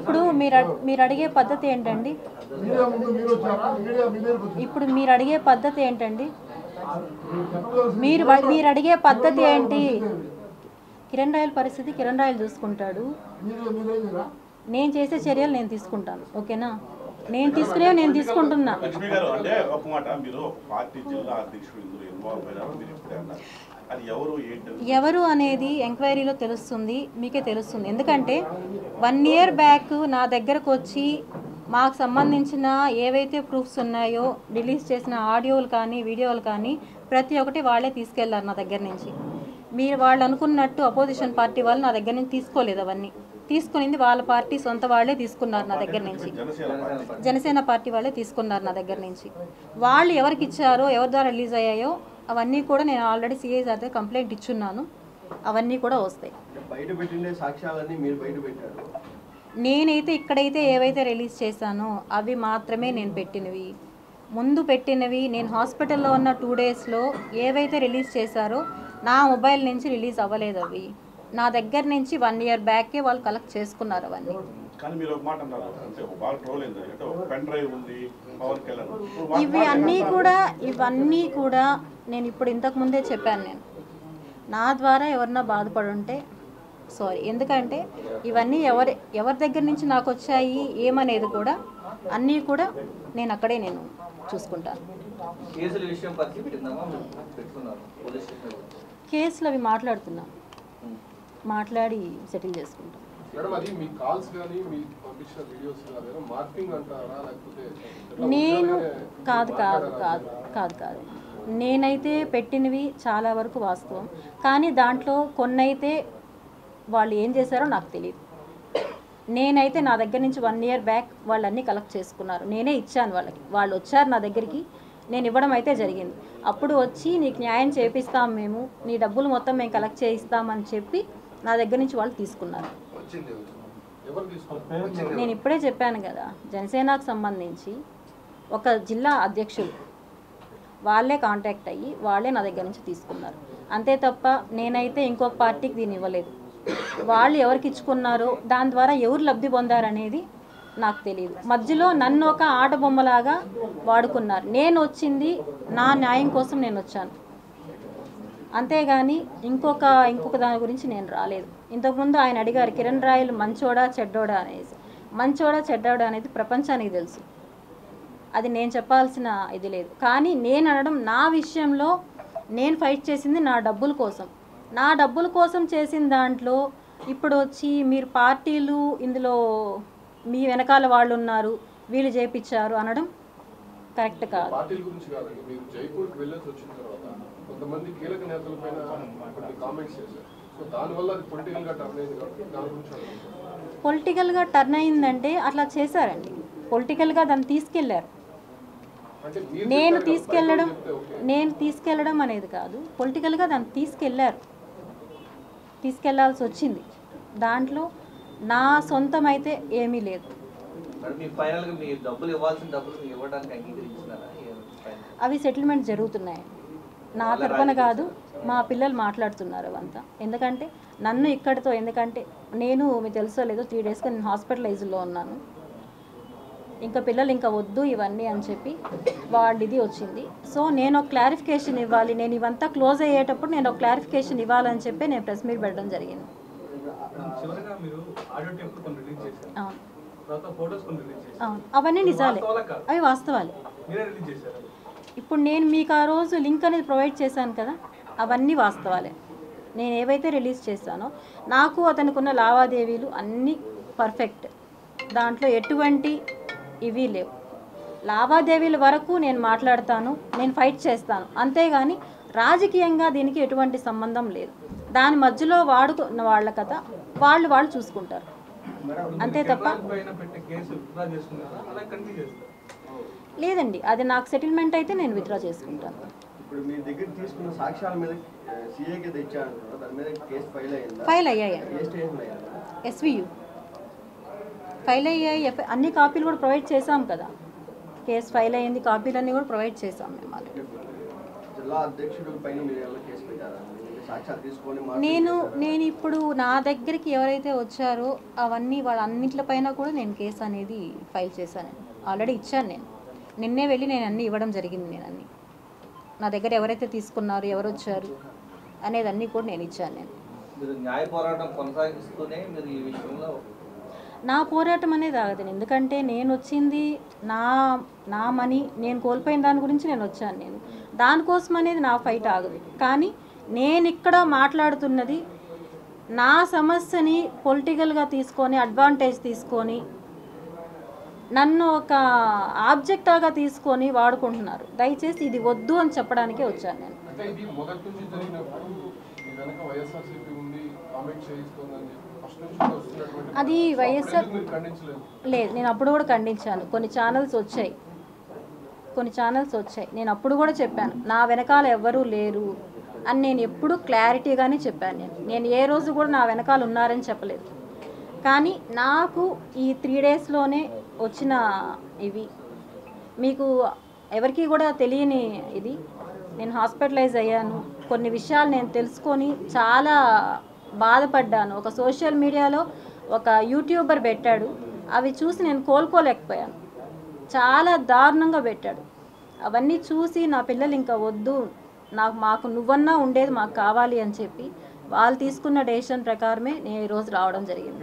ఇప్పుడు మీరు అడిగే పద్ధతి ఏంటండి? ఇప్పుడు మీరు అడిగే పద్ధతి ఏంటండి? మీరు అడిగే పద్ధతి ఏంటి? కిరణ్ రాయల్ పరిస్థితి కిరణ్ రాయల్ చూసుకుంటాడు. నేను చేసే చర్యలు నేను తీసుకుంటాను. ఓకేనా? నేను తీసుకుంటున్నా. లక్ష్మి గారు, అంటే ఒక మాట, మీరు ఒక పార్టీ జిల్లా అధ్యక్షుడు ఇందులో ఇన్వాల్వ్ అయినారు, మీరు ఇప్పుడే అన్నారు. అది ఎవరు అనేది ఎంక్వైరీలో తెలుస్తుంది, మీకే తెలుస్తుంది. ఎందుకంటే 1 year బ్యాక్ నా దగ్గరకు వచ్చి మాకు సంబంధించిన ఏవైతే ప్రూఫ్స్ ఉన్నాయో రిలీజ్ చేసిన ఆడియోలు కానీ వీడియోలు కానీ ప్రతి ఒక్కటి వాళ్ళే తీసుకెళ్లారు నా దగ్గర నుంచి. వాళ్ళు అనుకున్నట్టు అపోజిషన్ పార్టీ వాళ్ళు నా దగ్గర నుంచి తీసుకోలేదు. అవన్నీ తీసుకునింది వాళ్ళ పార్టీ సొంత వాళ్ళే తీసుకున్నారు నా దగ్గర నుంచి. జనసేన పార్టీ వాళ్ళే తీసుకున్నారు నా దగ్గర నుంచి. వాళ్ళు ఎవరికి ఇచ్చారో, ఎవరి ద్వారా రిలీజ్ అయ్యాయో అవన్నీ కూడా నేను ఆల్రెడీ సిఐ దగ్గర కంప్లైంట్ ఇచ్చున్నాను. అవన్నీ కూడా వస్తాయి. నేనైతే ఇక్కడైతే ఏవైతే రిలీజ్ చేశానో అవి మాత్రమే నేను పెట్టినవి. ముందు పెట్టినవి నేను హాస్పిటల్లో ఉన్న 2 daysలో ఏవైతే రిలీజ్ చేశారో నా మొబైల్ నుంచి రిలీజ్ అవ్వలేదు. అవి నా దగ్గర నుంచి 1 year బ్యాకే వాళ్ళు కలెక్ట్ చేసుకున్నారు అవన్నీ. ఇవన్నీ కూడా నేను ఇప్పుడు ఇంతకు ముందే చెప్పాను. నేను నా ద్వారా ఎవరన్నా బాధపడి ఉంటే సారీ. ఎందుకంటే ఇవన్నీ ఎవరి దగ్గర నుంచి నాకు వచ్చాయి ఏమనేది కూడా అన్నీ కూడా నేను అక్కడే నేను చూసుకుంటాను. కేసులు అవి మాట్లాడుతున్నాం, మాట్లాడి సెటిల్ చేసుకుంటాం. నేను కాదు నేనైతే పెట్టినవి చాలా వరకు వాస్తవం. కానీ దాంట్లో కొన్నైతే వాళ్ళు ఏం చేశారో నాకు తెలియదు. నేనైతే నా దగ్గర నుంచి 1 year బ్యాక్ వాళ్ళన్నీ కలెక్ట్ చేసుకున్నారు. నేనే ఇచ్చాను వాళ్ళకి. వాళ్ళు వచ్చారు నా దగ్గరికి, నేను ఇవ్వడం అయితే జరిగింది. అప్పుడు వచ్చి నీకు న్యాయం చేపిస్తాం, మేము నీ డబ్బులు మొత్తం మేము కలెక్ట్ చేయిస్తామని చెప్పి నా దగ్గర నుంచి వాళ్ళు తీసుకున్నారు. నేను ఇప్పుడే చెప్పాను కదా, జనసేనకు సంబంధించి ఒక జిల్లా అధ్యక్షులు వాళ్ళే కాంటాక్ట్ అయ్యి వాళ్ళే నా దగ్గర నుంచి తీసుకున్నారు. అంతే తప్ప నేనైతే ఇంకొక పార్టీకి దీన్ని ఇవ్వలేదు. వాళ్ళు ఎవరికి ఇచ్చుకున్నారో దాని ద్వారా ఎవరు లబ్ధి పొందారనేది నాకు తెలియదు. మధ్యలో నన్ను ఒక ఆట బొమ్మలాగా వాడుకున్నారు. నేను వచ్చింది నా న్యాయం కోసం నేను వచ్చాను, అంతేగాని ఇంకొక దాని గురించి నేను రాలేదు. ఇంతకుముందు ఆయన అడిగారు కిరణ్ రాయల్ మంచోడా చెడ్డోడా అనేసి. మంచోడా చెడ్డోడా అనేది ప్రపంచానికి తెలుసు, అది నేను చెప్పాల్సిన ఇది లేదు. కానీ నేను అనడం, నా విషయంలో నేను ఫైట్ చేసింది నా డబ్బుల కోసం. నా డబ్బుల కోసం చేసిన దాంట్లో ఇప్పుడు వచ్చి మీరు పార్టీలు ఇందులో మీ వెనకాల వాళ్ళు ఉన్నారు, వీళ్ళు చేయించారు అనడం కరెక్ట్ కాదు. పొలిటికల్గా టర్న్ అయిందంటే అట్లా చేశారండి. పొలిటికల్గా దాన్ని తీసుకెళ్లారు. నేను తీసుకెళ్ళడం అనేది కాదు, పొలిటికల్గా దాన్ని తీసుకెళ్లాల్సి వచ్చింది. దాంట్లో నా సొంతం అయితే ఏమీ లేదు. అవి సెటిల్మెంట్ జరుగుతున్నాయి, నా తరపున కాదు, మా పిల్లలు మాట్లాడుతున్నారు అవంతా. ఎందుకంటే నన్ను ఇక్కడితో, ఎందుకంటే నేను మీకు తెలుసో లేదో 3 daysగా నేను హాస్పిటలైజ్లో ఉన్నాను. ఇంకా పిల్లలు ఇంకా వద్దు ఇవన్నీ అని చెప్పి ఇది వచ్చింది. సో నేను ఒక క్లారిఫికేషన్ ఇవ్వాలి, నేను ఇవంతా క్లోజ్ అయ్యేటప్పుడు నేను ఒక క్లారిఫికేషన్ ఇవ్వాలని చెప్పి నేను ప్రెస్ మీట్ పెట్టడం జరిగింది. అవును, అవన్నీ నిజాలే, అవి వాస్తవాలే. ఇప్పుడు నేను మీకు ఆ రోజు లింక్ అనేది ప్రొవైడ్ చేశాను కదా, అవన్నీ వాస్తవాలే. నేను ఏవైతే రిలీజ్ చేశానో నాకు అతనుకున్న లావాదేవీలు అన్నీ పర్ఫెక్ట్, దాంట్లో ఎటువంటి ఇవి లేవు. లావాదేవీల వరకు నేను మాట్లాడతాను, నేను ఫైట్ చేస్తాను, అంతేగాని రాజకీయంగా దీనికి ఎటువంటి సంబంధం లేదు. దాని మధ్యలో వాడుకున్న వాళ్ళ కథ వాళ్ళు చూసుకుంటారు, అంతే తప్ప లేదండి. అది నాకు సెటిల్మెంట్ అయితే నేను విత్డ్రా చేసుకుంటాను. ఫైల్ అయ్యాయి, SVU ఫైల్ అయ్యాయి. అన్ని కాపీలు కూడా ప్రొవైడ్ చేసాం కదా, కేసు ఫైల్ అయ్యింది, కాపీలన్నీ కూడా ప్రొవైడ్ చేసాం మేము. నేను ఇప్పుడు నా దగ్గరికి ఎవరైతే వచ్చారో అవన్నీ వాళ్ళన్నింటిపైన కూడా నేను కేసు అనేది ఫైల్ చేశాను. ఆల్రెడీ ఇచ్చాను. నిన్నే వెళ్ళి నేను అన్నీ ఇవ్వడం జరిగింది. నేను అన్నీ నా దగ్గర ఎవరైతే తీసుకున్నారు, ఎవరు వచ్చారు అనేది అన్నీ కూడా నేను ఇచ్చాను. న్యాయ పోరాటం కొనసాగిస్తూనే మీరు ఈ విషయంలో నా పోరాటం అనేది ఆగదు. ఎందుకంటే నేను వచ్చింది నా మనీ నేను కోల్పోయిన దాని గురించి నేను వచ్చాను. దానికోసం అనేది నా ఫైట్ ఆగదు. కానీ నేను ఇక్కడ మాట్లాడుతున్నది నా సమస్యని పొలిటికల్గా తీసుకొని అడ్వాంటేజ్ తీసుకొని నన్ను ఒక ఆబ్జెక్టాగా తీసుకొని వాడుకుంటున్నారు. దయచేసి ఇది వద్దు అని చెప్పడానికే వచ్చాను నేను. అది వైఎస్ఆర్ లేదు, నేను అప్పుడు కూడా ఖండించాను. కొన్ని ఛానల్స్ వచ్చాయి, నేను అప్పుడు కూడా చెప్పాను నా వెనకాల ఎవ్వరూ లేరు అని. నేను ఎప్పుడు క్లారిటీగానే చెప్పాను. నేను ఏ రోజు కూడా నా వెనకాల ఉన్నారని చెప్పలేదు. కానీ నాకు ఈ 3 డేస్లోనే వచ్చిన ఇవి మీకు ఎవరికి కూడా తెలియని ఇది. నేను హాస్పిటలైజ్ అయ్యాను. కొన్ని విషయాలు నేను తెలుసుకొని చాలా బాధపడ్డాను. ఒక సోషల్ మీడియాలో ఒక యూట్యూబర్ పెట్టాడు, అవి చూసి నేను కోలుకోలేకపోయాను. చాలా దారుణంగా పెట్టాడు. అవన్నీ చూసి నా పిల్లలు ఇంకా వద్దు, మాకు నువ్వన్నా ఉండేది మాకు కావాలి అని చెప్పి వాళ్ళు తీసుకున్న డెసిషన్ ప్రకారమే నేను ఈరోజు రావడం జరిగింది.